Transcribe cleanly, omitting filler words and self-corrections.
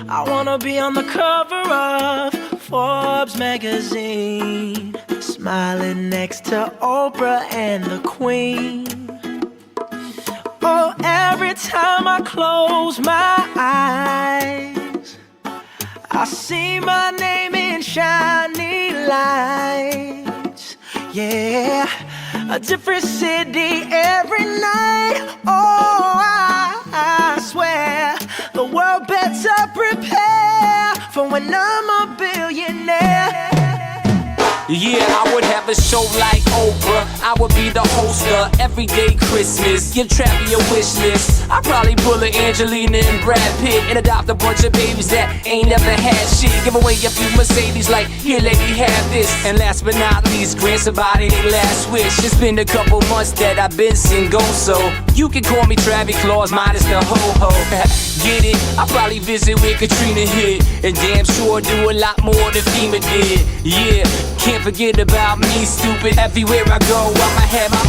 I wanna be on the cover of Forbes magazine, smiling next to Oprah and the Queen. Oh, every time I close my eyes, I see my name in shiny lights. Yeah, a different city every night. Oh, I swear the world better prepare for when I'm a billionaire. Yeah, I would have a show like Oprah. I would be the host of Everyday Christmas. Give Travis a wish list. I'd probably pull a Angelina and Brad Pitt and adopt a bunch of babies that ain't never had shit. Give away a few Mercedes like, here lady, have this. And last but not least, grant somebody their last wish. It's been a couple months that I've been single, so you can call me Travis Claus minus the ho-ho. Get it? I'll probably visit where Katrina hit, and damn sure do a lot more than FEMA did. Yeah, can't forget about me, stupid. Everywhere I go, I'ma have my